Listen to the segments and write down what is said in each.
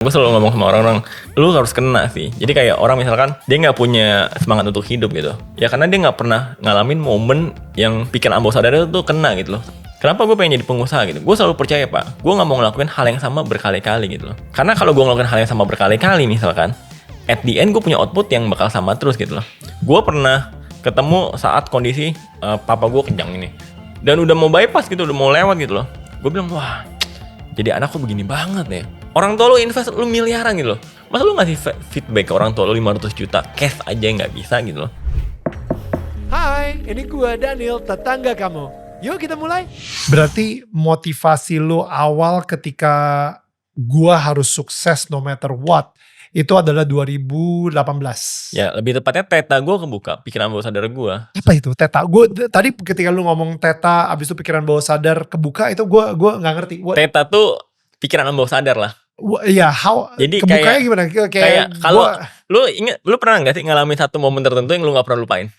Gue selalu ngomong sama orang-orang, lu harus kena sih. Jadi kayak orang misalkan dia nggak punya semangat untuk hidup gitu, ya karena dia nggak pernah ngalamin momen yang bikin ambasador itu tuh kena gitu loh. Kenapa gue pengen jadi pengusaha gitu? Gue selalu percaya pak, gue nggak mau ngelakuin hal yang sama berkali-kali gitu loh. Karena kalau gue ngelakuin hal yang sama berkali-kali misalkan, at the end gue punya output yang bakal sama terus gitu loh. Gue pernah ketemu saat kondisi papa gue kejang ini, dan udah mau bypass gitu, udah mau lewat gitu loh. Gue bilang wah, jadi anak kok begini banget ya. Orang tua lu invest lu miliaran gitu loh. Masa lu ngasih feedback ke orang tua lu 500 juta cash aja nggak bisa gitu loh. Hai, ini gua Daniel, tetangga kamu. Yuk kita mulai. Berarti motivasi lu awal ketika gua harus sukses no matter what, itu adalah 2018. Ya lebih tepatnya teta gue kebuka, pikiran bawah sadar gue. Apa itu Teta? Gue tadi ketika lu ngomong Teta, abis itu pikiran bawah sadar kebuka, itu gue nggak ngerti. Teta tuh pikiran bawah sadar lah. Iya, how? Jadi kebukanya kayak, gimana? Kayak kalau lu pernah nggak sih ngalamin satu momen tertentu yang lu nggak pernah lupain?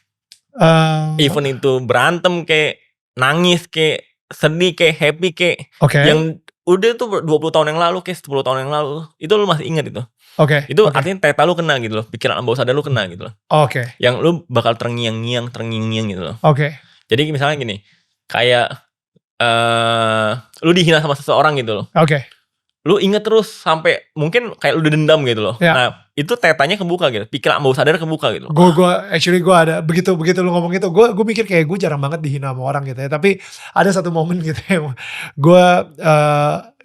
Even itu berantem kayak nangis kayak sedih kayak happy kayak yang udah tuh 20 tahun yang lalu kayak 10 tahun yang lalu itu lu masih ingat itu. Itu artinya teta lu kena gitu loh, pikiran bawah sadar lu kena gitu loh. Yang lu bakal terngiang-ngiang gitu loh. Jadi misalnya gini, kayak lu dihina sama seseorang gitu loh. Lu inget terus sampai mungkin kayak lu udah dendam gitu loh. Nah itu tetanya kebuka gitu, pikiran bawah sadar kebuka gitu. Gue ada begitu lu ngomong itu, gue mikir kayak gue jarang banget dihina sama orang gitu ya. Tapi ada satu momen gitu ya,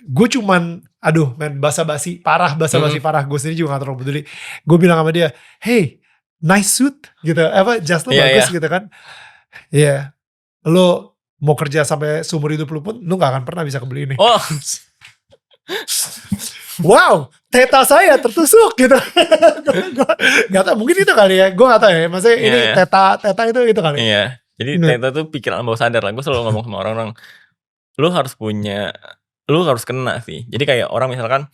gue cuman aduh men, basa-basi parah. Gue sendiri juga gak terlalu peduli. Gue bilang sama dia, hey nice suit gitu, jas lu bagus gitu kan. Iya, lo mau kerja sampai seumur hidup lu pun lu gak akan pernah bisa kebeli ini. Wow, teta saya tertusuk gitu. Gak tau, mungkin itu kali ya. Gue gak tau ya, maksudnya ini teta itu kali. Iya, jadi teta tuh pikiran bawah sadar lah. Gue selalu ngomong sama orang-orang, lu harus kena sih. Jadi kayak orang misalkan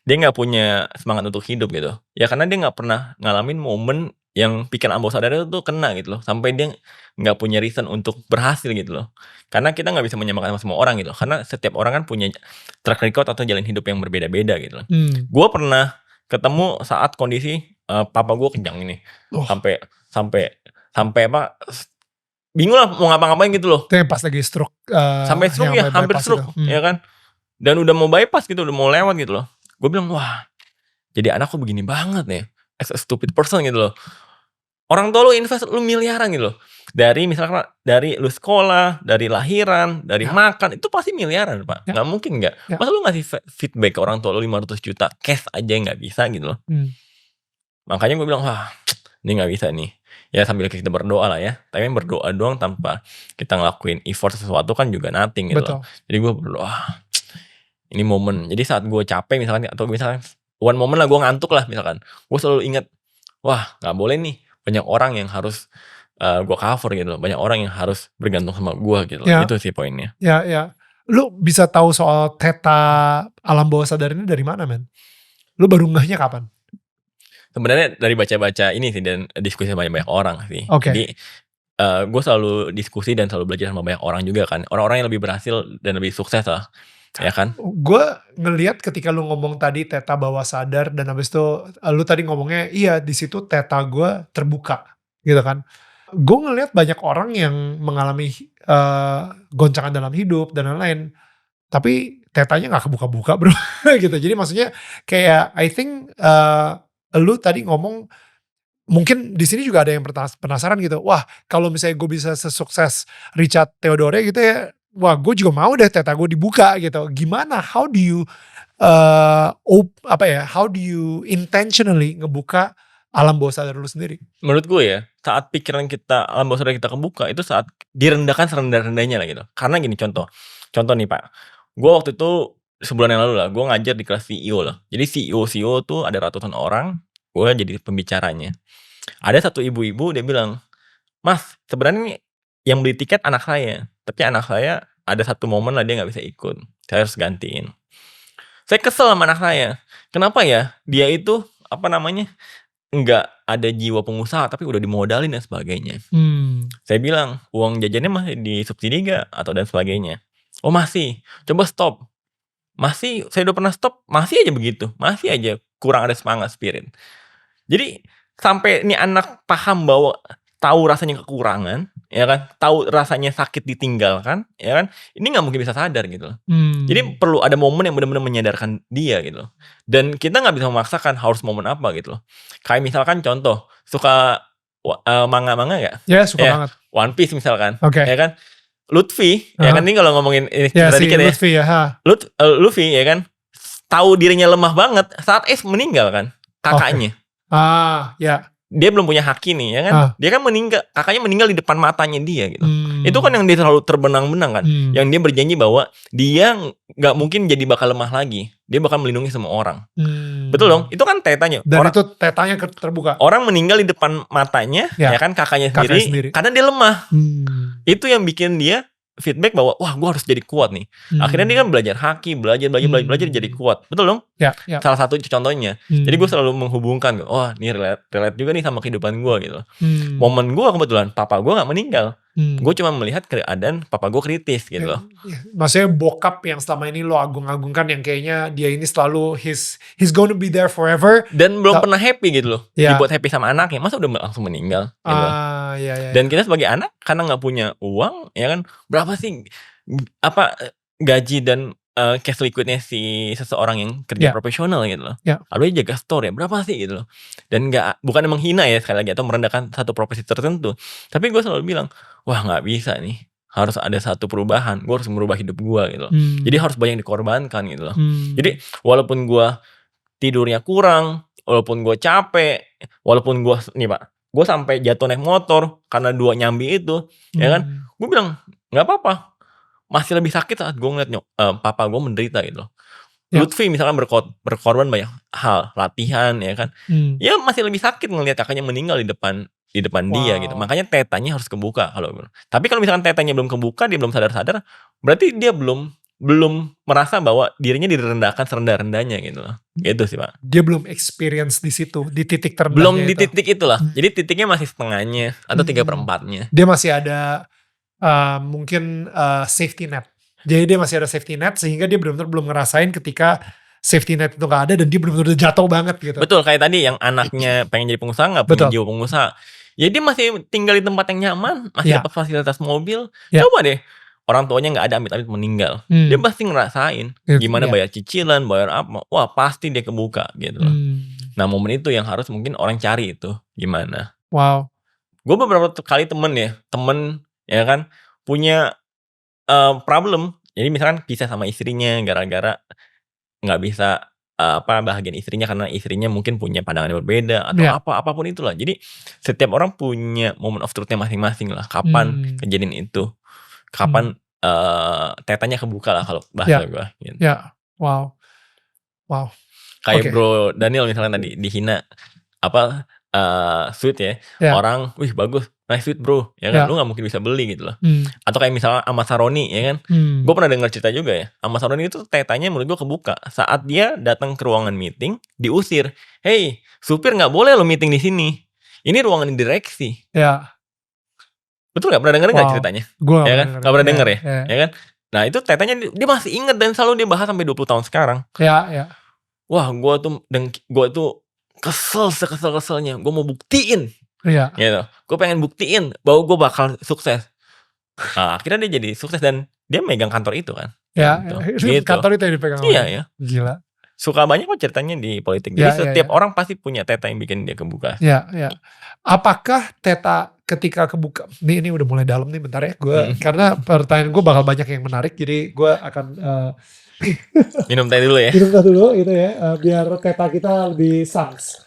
dia gak punya semangat untuk hidup gitu, ya karena dia gak pernah ngalamin momen yang pikiran bawah sadar itu tuh kena gitu loh. Sampai dia gak punya reason untuk berhasil gitu loh. Karena kita gak bisa menyamakan sama semua orang gitu. Karena setiap orang kan punya track record atau jalan hidup yang berbeda-beda gitu loh. Gue pernah ketemu saat kondisi papa gue kejang ini. Sampai apa, bingung lah mau ngapa-ngapain gitu loh. Itu yang pas lagi stroke. Sampai stroke ya, hampir stroke ya kan. Dan udah mau bypass gitu, udah mau lewat gitu loh. Gue bilang wah, jadi anak kok begini banget ya. As a stupid person gitu loh. Orang tua lu invest lu miliaran gitu loh. Dari misalkan dari lu sekolah, dari lahiran, dari makan, itu pasti miliaran pak. Gak mungkin gak. Masa lu ngasih feedback ke orang tua lu 500 juta cash aja gak bisa gitu loh. Makanya gue bilang wah, ini gak bisa nih. Ya sambil kita berdoa lah ya. Tapi berdoa doang tanpa kita ngelakuin effort sesuatu kan juga nothing gitu loh. Jadi gue berdoa, ini momen. Jadi saat gue capek misalkan, atau misalkan one moment lah gue ngantuk lah misalkan, gue selalu ingat, wah gak boleh nih banyak orang yang harus gue cover gitu loh. Banyak orang yang harus bergantung sama gue gitu loh. Itu sih poinnya. Ya. Lu bisa tahu soal teta alam bawah sadar ini dari mana men? Lu baru ngehnya kapan? Sebenarnya dari baca-baca ini sih, dan diskusi sama banyak orang sih. Jadi gue selalu diskusi dan selalu belajar sama banyak orang juga kan. Orang-orang yang lebih berhasil dan lebih sukses lah. Ya kan? Gue ngelihat ketika lu ngomong tadi teta bawah sadar, dan habis itu lu tadi ngomongnya iya di situ teta gue terbuka gitu kan. Gue ngelihat banyak orang yang mengalami goncangan dalam hidup dan lain-lain, tapi tetanya gak kebuka-buka bro. Gitu. Jadi maksudnya kayak I think lu tadi ngomong, mungkin di sini juga ada yang penasaran gitu. Wah, kalau misalnya gue bisa sesukses Richard Theodore gitu ya, wah gue juga mau deh teta gue dibuka gitu. Gimana? How do you how do you intentionally ngebuka alam bawah sadar lu sendiri? Menurut gue ya, saat pikiran kita, alam bawah sadar kita kebuka, itu saat direndahkan serendah-rendahnya lah gitu. Karena gini, contoh nih pak, gue waktu itu sebulan yang lalu lah, gue ngajar di kelas CEO lah. Jadi CEO tuh ada ratusan orang, gue jadi pembicaranya. Ada satu ibu-ibu, dia bilang, mas sebenarnya yang beli tiket anak saya, tapi anak saya ada satu momen lah dia gak bisa ikut, saya harus gantiin. Saya kesel sama anak saya, kenapa ya dia itu nggak ada jiwa pengusaha tapi udah dimodalin dan sebagainya. Saya bilang uang jajannya masih disubsidi gak atau dan sebagainya. Oh masih, coba stop. masih saya udah pernah stop, masih aja begitu, masih aja kurang ada semangat, spirit. Jadi sampai ini anak paham bahwa tahu rasanya kekurangan, ya kan, tahu rasanya sakit ditinggalkan, ya kan, ini nggak mungkin bisa sadar gitu loh. Jadi perlu ada momen yang benar-benar menyadarkan dia gitu loh. Dan kita nggak bisa memaksakan harus momen apa gitu loh. Kayak misalkan contoh, suka manga-manga nggak? Ya suka Ya, banget. One Piece misalkan, Oke. ya kan. Lutfi, ya kan, ini kalau ngomongin ini Ya cerita si dikit ya. Luffy ya. Ha. Luffy, ya kan, tahu dirinya lemah banget saat Ace meninggal kan, kakaknya. Ya. Dia belum punya haki nih, ya kan. Dia kan meninggal, kakaknya meninggal di depan matanya dia gitu. Itu kan yang dia selalu terbenang-benang kan. Yang dia berjanji bahwa dia nggak mungkin jadi bakal lemah lagi. Dia bakal melindungi semua orang. Betul dong? Itu kan tetanya. Dan itu tetanya terbuka. Orang meninggal di depan matanya, ya kan, kakaknya sendiri. Karena dia lemah. Itu yang bikin dia feedback bahwa wah gue harus jadi kuat nih. Akhirnya dia kan belajar haki, belajar jadi kuat. Betul dong? Ya. Salah satu contohnya. Jadi gue selalu menghubungkan, wah ini relate juga nih sama kehidupan gue gitu. Momen gue kebetulan papa gue gak meninggal. Gue cuma melihat keadaan papa gue kritis gitu loh. Maksudnya bokap yang selama ini lo agung-agungkan, yang kayaknya dia ini selalu he's gonna be there forever. Dan belum pernah happy gitu loh. Ya. Dibuat happy sama anaknya. Masa udah langsung meninggal gitu loh. Ya. Dan kita sebagai anak karena gak punya uang, ya kan, berapa sih gaji dan cash liquidnya si seseorang yang kerja profesional gitu loh. Lalu dia jaga store ya, berapa sih gitu loh. Dan bukan menghina ya sekali lagi atau merendahkan satu profesi tertentu. Tapi gue selalu bilang, wah gak bisa nih, harus ada satu perubahan. Gue harus merubah hidup gue gitu loh. Jadi harus banyak dikorbankan gitu loh. Jadi walaupun gue tidurnya kurang, walaupun gue capek, walaupun gue sampai jatuh naik motor karena 2 nyambi itu, ya kan, gue bilang nggak apa-apa. Masih lebih sakit saat gue ngeliat papa gue menderita gitu loh. Lutfi misalkan berkorban banyak hal, latihan, ya kan. Ya masih lebih sakit ngeliat kakaknya meninggal di depan dia gitu. Makanya tetanya harus kebuka tapi kalau misalkan tetanya belum kebuka, dia belum sadar, berarti dia belum merasa bahwa dirinya direndahkan serendah-rendahnya gitu loh. Gitu sih Pak. Dia belum experience di situ, di titik terendahnya. Belum di titik itulah. Jadi titiknya masih setengahnya atau 3/4-nya. Dia masih ada mungkin safety net. Jadi dia masih ada safety net sehingga dia benar-benar belum ngerasain ketika safety net itu gak ada dan dia benar-benar jatuh banget gitu. Betul, kayak tadi yang anaknya pengen jadi pengusaha gak punya jiwa pengusaha. Ya dia masih tinggal di tempat yang nyaman, masih dapat fasilitas mobil. Coba deh, orang tuanya gak ada amit-amit meninggal. Dia pasti ngerasain gimana bayar cicilan, bayar apa. Wah pasti dia kebuka gitu loh. Nah momen itu yang harus mungkin orang cari itu gimana. Wow. Gue beberapa kali temen ya kan punya problem. Jadi misalkan pisah sama istrinya gara-gara nggak bisa bahagian istrinya karena istrinya mungkin punya pandangan yang berbeda atau apapun itulah. Jadi setiap orang punya moment of truth-nya masing-masing lah. Kapan kejadian itu? Kapan tetanya kebuka lah kalau bahasa gue. Gitu. Ya, wow. Kayak Bro Daniel misalnya tadi dihina sweet ya. Orang, wih bagus, nice sweet bro, ya kan, lu gak mungkin bisa beli gitu loh. Atau kayak misalnya Ahmad Saroni, ya kan, gue pernah dengar cerita juga ya, Ahmad Saroni itu tetanya menurut gue kebuka saat dia datang ke ruangan meeting, diusir, hey supir gak boleh lo meeting di sini, ini ruangan direksi. Betul gak? Pernah denger gak ceritanya? Gue ya kan? Gak pernah denger ya kan? Nah itu tetanya dia masih inget dan selalu dia bahas sampai 20 tahun sekarang. Wah gue tuh kesel sekesel-keselnya, gue mau buktiin, gitu. Gue pengen buktiin bahwa gue bakal sukses. Nah, akhirnya dia jadi sukses dan dia megang kantor itu kan. Gitu. Kantor itu yang dipegang. Iya. Gila. Suka banyak kok ceritanya di politik. Jadi setiap orang pasti punya teta yang bikin dia kebuka. Apakah teta ketika kebuka? Ini udah mulai dalam nih, bentar ya. Gue karena pertanyaan gue bakal banyak yang menarik, jadi gue akan minum teh dulu ya. Minum teh dulu itu ya, biar teta kita lebih sans.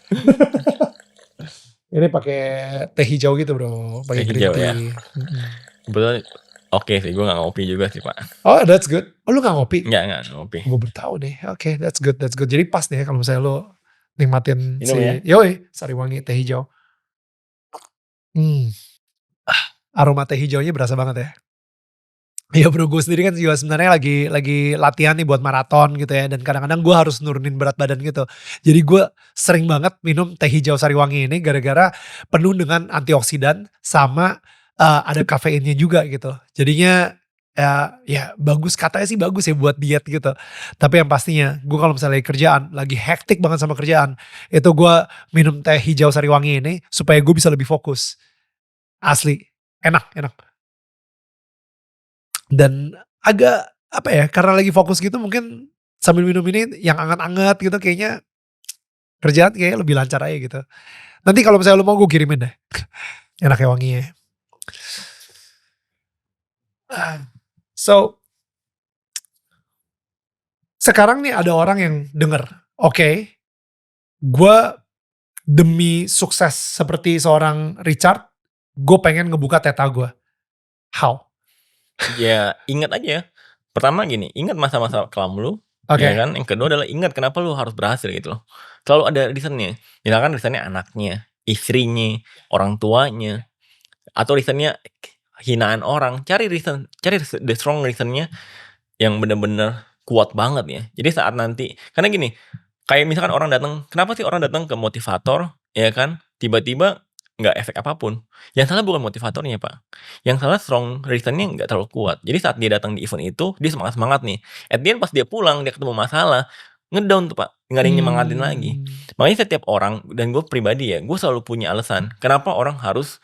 Ini pakai teh hijau gitu bro, pakai green tea. Ya. Kebetulan oke sih, gue gak ngopi juga sih Pak. Oh that's good. Oh lu gak ngopi? Gak ngopi. Gue bertahu deh. Oke, that's good. Jadi pas nih kalau misalnya lu nikmatin Sariwangi teh hijau. Aroma teh hijaunya berasa banget ya. Iya bro, gue sendiri kan juga sebenarnya lagi latihan nih buat maraton gitu ya. Dan kadang-kadang gue harus nurunin berat badan gitu. Jadi gue sering banget minum teh hijau Sariwangi ini gara-gara penuh dengan antioksidan sama ada kafeinnya juga gitu. Jadinya ya bagus, katanya sih bagus ya buat diet gitu. Tapi yang pastinya gue kalau misalnya kerjaan lagi hektik banget sama kerjaan, itu gue minum teh hijau sari wangi ini supaya gue bisa lebih fokus. Asli, enak enak. Dan agak apa ya, karena lagi fokus gitu mungkin sambil minum ini yang anget-anget gitu kayaknya kerjaan kayaknya lebih lancar aja gitu. Nanti kalau misalnya lu mau gue kirimin deh. Enak ya wanginya. So, sekarang nih ada orang yang denger, oke, gue demi sukses seperti seorang Richard, gue pengen ngebuka teta gue. How? Ya ingat aja. Pertama gini, ingat masa-masa kelam lu. Oke. Ya kan? Yang kedua adalah ingat kenapa lu harus berhasil gitu loh. Selalu ada reasonnya. Misalkan reasonnya anaknya, istrinya, orang tuanya, atau reasonnya hinaan orang. Cari the strong reasonnya yang bener-bener kuat banget ya. Jadi saat nanti, karena gini, kayak misalkan orang datang, kenapa sih orang datang ke motivator, ya kan? Tiba-tiba nggak efek apapun. Yang salah bukan motivatornya pak. Yang salah strong reasonnya nggak terlalu kuat. Jadi saat dia datang di event itu, dia semangat nih. At the end pas dia pulang, dia ketemu masalah, ngedown tuh pak. Nggak ada yang nyemangatin lagi. Makanya setiap orang, dan gue pribadi ya, gue selalu punya alasan. Kenapa orang harus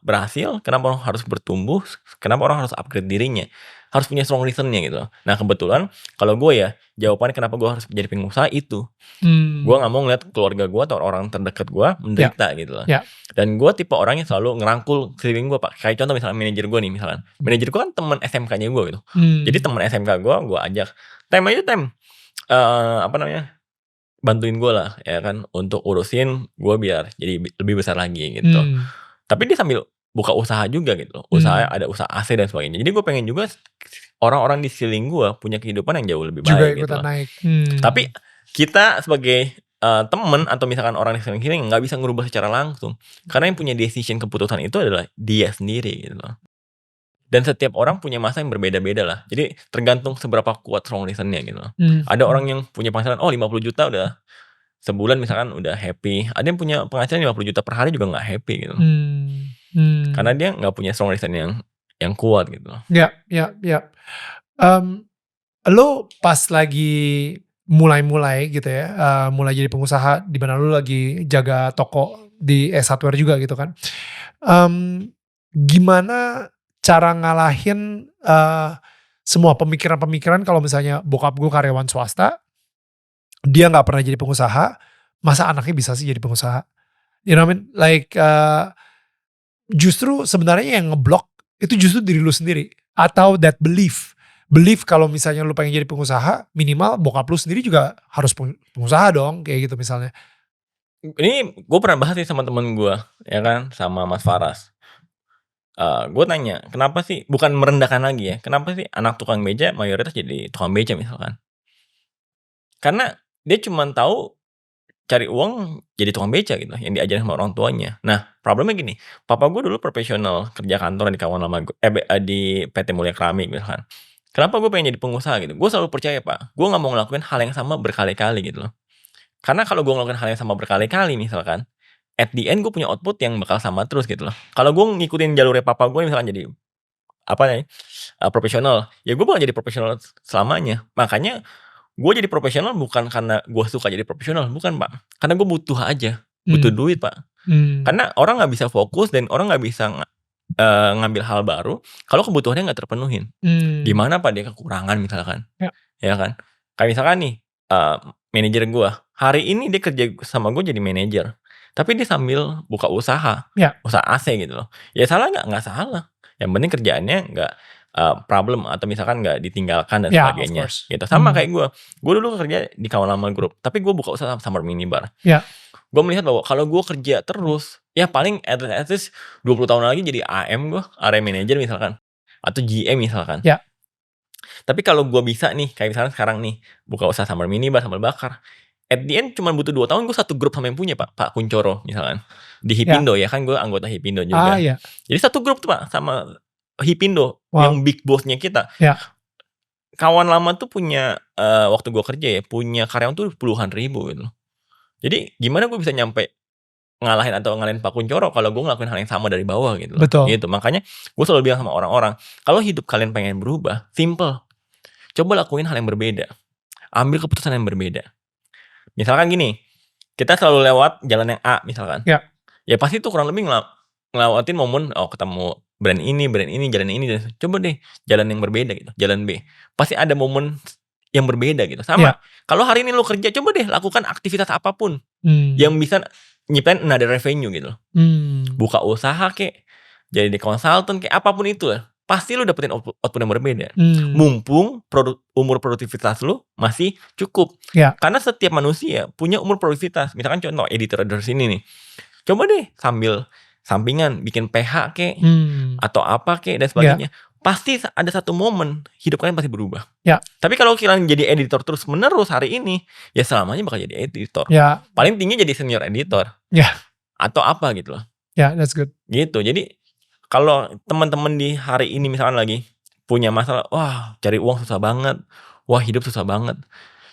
berhasil, kenapa orang harus bertumbuh, kenapa orang harus upgrade dirinya. Harus punya strong reasonnya gitu loh. Nah kebetulan kalau gue ya, jawabannya kenapa gue harus menjadi pengusaha itu. Gue gak mau ngeliat keluarga gue atau orang terdekat gue menderita gitu loh. Dan gue tipe orang yang selalu ngerangkul sekeliling gue pak. Kayak contoh misalnya manajer gue nih misalkan. Manajer gue kan temen SMK-nya gue gitu. Jadi temen SMK gue ajak. Bantuin gue lah ya kan. Untuk urusin gue biar jadi lebih besar lagi gitu. Tapi dia sambil buka usaha juga gitu loh. Ada usaha AC dan sebagainya. Jadi gue pengen juga orang-orang di sekeliling gue punya kehidupan yang jauh lebih baik juga gitu ikutan loh. naik. Tapi kita sebagai teman atau misalkan orang di sekeliling nggak bisa ngerubah secara langsung. Karena yang punya decision keputusan itu adalah dia sendiri gitu loh. Dan setiap orang punya masa yang berbeda-beda lah. Jadi tergantung seberapa kuat strong reasonnya gitu loh. Ada orang yang punya penghasilan 50 juta udah sebulan misalkan udah happy. Ada yang punya penghasilan 50 juta per hari juga nggak happy gitu. Karena dia nggak punya strong reason yang kuat gitu loh. Ya. Lo pas lagi mulai gitu ya, mulai jadi pengusaha di mana lo lagi jaga toko di S1 juga gitu kan. Gimana cara ngalahin semua pemikiran-pemikiran kalau misalnya bokap gue karyawan swasta, dia nggak pernah jadi pengusaha, masa anaknya bisa sih jadi pengusaha? You know what I mean? Like justru sebenarnya yang ngeblok itu justru diri lu sendiri atau that belief kalau misalnya lu pengen jadi pengusaha, minimal bokap lu sendiri juga harus pengusaha dong, kayak gitu misalnya. Ini gue pernah bahas nih sama temen gue, ya kan, sama Mas Faras. Gue tanya, kenapa sih, bukan merendahkan lagi ya, kenapa sih anak tukang beca mayoritas jadi tukang beca misalkan? Karena dia cuma tahu cari uang jadi tukang beca gitu, yang diajarin sama orang tuanya. Nah, problemnya gini, papa gue dulu profesional kerja kantor di kawan lama gue, di PT Mulia Keramik misalkan. Kenapa gue pengen jadi pengusaha gitu? Gue selalu percaya pak, gue nggak mau ngelakuin hal yang sama berkali-kali gitu loh. Karena kalau gue ngelakuin hal yang sama berkali-kali misalkan, at the end gue punya output yang bakal sama terus gitu loh. Kalau gue ngikutin jalurnya papa gue misalkan jadi profesional, ya gue bakal jadi profesional selamanya. Makanya gue jadi profesional bukan karena gue suka jadi profesional, bukan pak. Karena gue butuh aja, butuh duit pak. Karena orang nggak bisa fokus dan orang nggak bisa ngambil hal baru kalau kebutuhannya nggak terpenuhin. Gimana pak dia kekurangan misalkan, ya kan? Kayak misalkan nih manajer gue hari ini dia kerja sama gue jadi manajer, tapi dia sambil buka usaha, usaha AC gitu loh. Ya salah nggak salah. Yang penting kerjaannya nggak problem atau misalkan nggak ditinggalkan dan sebagainya. Gitu. Sama kayak gue dulu kerja di kawan lama grup, tapi gue buka usaha Summer Minibar. Gue melihat bahwa kalau gue kerja terus, ya paling at least 20 tahun lagi jadi AM gue, area manager misalkan, atau GM misalkan. Tapi kalau gue bisa nih, kayak misalkan sekarang nih, buka usaha Summer Minibar, sambal bakar, at the end cuma butuh 2 tahun gue satu grup sama yang punya Pak Kuncoro misalkan. Di Hipindo ya kan gue anggota Hipindo juga. Jadi satu grup tuh Pak sama Hipindo yang big bossnya kita. Kawan lama tuh punya waktu gue kerja ya, punya karyawan tuh puluhan ribu gitu. Jadi gimana gue bisa nyampe ngalahin atau ngalahin Pak Kuncoro kalau gue ngelakuin hal yang sama dari bawah gitu loh. Betul. Gitu. Makanya gue selalu bilang sama orang-orang, kalau hidup kalian pengen berubah, simple. Coba lakuin hal yang berbeda. Ambil keputusan yang berbeda. Misalkan gini, kita selalu lewat jalan yang A misalkan. Ya. Ya pasti tuh kurang lebih ngelewatin momen, ketemu brand ini, jalan ini. Coba deh jalan yang berbeda gitu, jalan B. Pasti ada momen yang berbeda gitu. Sama, kalau hari ini lu kerja, coba deh lakukan aktivitas apapun yang bisa nyiptain another revenue gitu. Buka usaha kek, jadi di konsultan kek, apapun itu lah. Pasti lu dapetin output yang berbeda. Mumpung umur produktivitas lu masih cukup. Karena setiap manusia punya umur produktivitas. Misalkan contoh editor dari sini nih. Coba deh sambil sampingan bikin PH kek atau apa kek dan sebagainya. Pasti ada satu momen hidup kalian pasti berubah. Tapi kalau kalian jadi editor terus menerus hari ini, ya selamanya bakal jadi editor. Paling tinggi jadi senior editor. Atau apa gitu loh. That's good. Gitu. Jadi kalau teman-teman di hari ini misalkan lagi punya masalah, wah cari uang susah banget, wah hidup susah banget.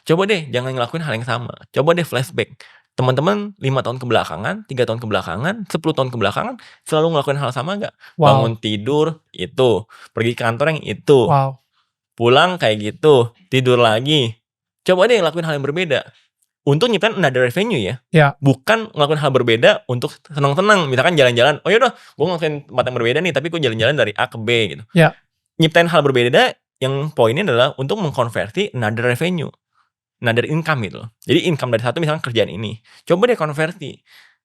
Coba deh jangan ngelakuin hal yang sama. Coba deh flashback. Teman-teman 5 tahun kebelakangan, 3 tahun kebelakangan, 10 tahun kebelakangan selalu ngelakuin hal sama gak? Bangun tidur itu, pergi kantor yang itu, pulang kayak gitu, tidur lagi. Coba deh ngelakuin hal yang berbeda. Untuk nyiptain another revenue ya. Bukan ngelakuin hal berbeda untuk senang-senang. Misalkan jalan-jalan, oh yaudah gue ngelakuin tempat yang berbeda nih, tapi gue jalan-jalan dari A ke B gitu. Nyiptain hal berbeda yang poinnya adalah untuk mengkonversi another revenue, another income gitu loh. Jadi income dari satu misalkan kerjaan ini, coba deh konversi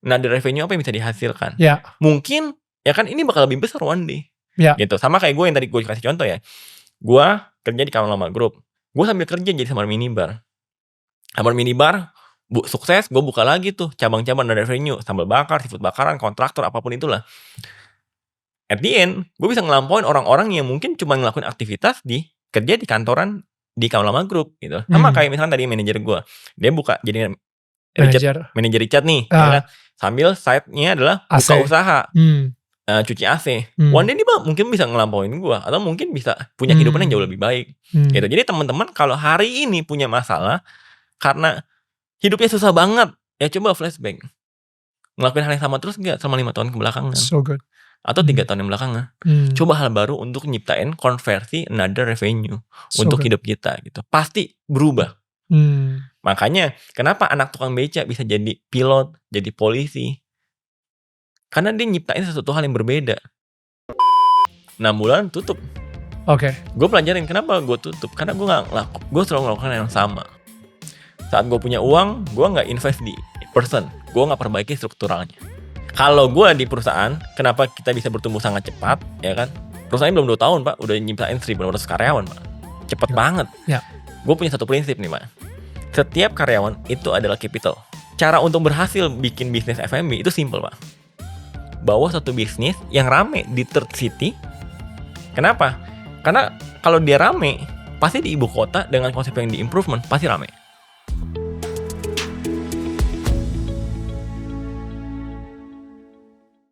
another revenue apa yang bisa dihasilkan. Mungkin ya kan ini bakal lebih besar one day. Gitu. Sama kayak gue yang tadi gue kasih contoh ya. Gue kerja di Kamalama Group. Gue sambil kerja jadi sama minibar. Kamar minibar, sukses, gue buka lagi tuh cabang-cabang dari revenue, sambal bakar, seafood bakaran, kontraktor, apapun itulah. At the end, gue bisa ngelampauin orang-orang yang mungkin cuma ngelakuin aktivitas kerja di kantoran di Kamalama Group gitu. Sama kayak misalkan tadi manajer gue, dia buka jadi manajer Richard nih, ya kan? Sambil side-nya adalah buka usaha, cuci AC. One day dia mungkin bisa ngelampauin gue, atau mungkin bisa punya kehidupan yang jauh lebih baik. Gitu. Jadi teman-teman kalau hari ini punya masalah karena hidupnya susah banget, ya coba flashback. Ngelakuin hal yang sama terus gak selama 5 tahun kebelakangan. So good. Atau 3 tahun yang belakangan. Coba hal baru untuk nyiptain konversi another revenue untuk hidup kita gitu. Pasti berubah. Makanya kenapa anak tukang beca bisa jadi pilot, jadi polisi? Karena dia nyiptain sesuatu hal yang berbeda. 6 bulan tutup. Gue pelajarin kenapa gue tutup. Karena gue selalu melakukan yang sama. Saat gue punya uang, gue gak invest di person. Gue gak perbaiki strukturalnya. Kalau gue di perusahaan, kenapa kita bisa bertumbuh sangat cepat, ya kan? Perusahaannya belum 2 tahun, Pak. Udah nyiptain 1.500 karyawan, Pak. Cepet banget. Gue punya satu prinsip nih, Pak. Setiap karyawan itu adalah capital. Cara untuk berhasil bikin bisnis F&B itu simple, Pak. Bawa satu bisnis yang rame di third city. Kenapa? Karena kalau dia rame, pasti di ibu kota dengan konsep yang di improvement, pasti rame.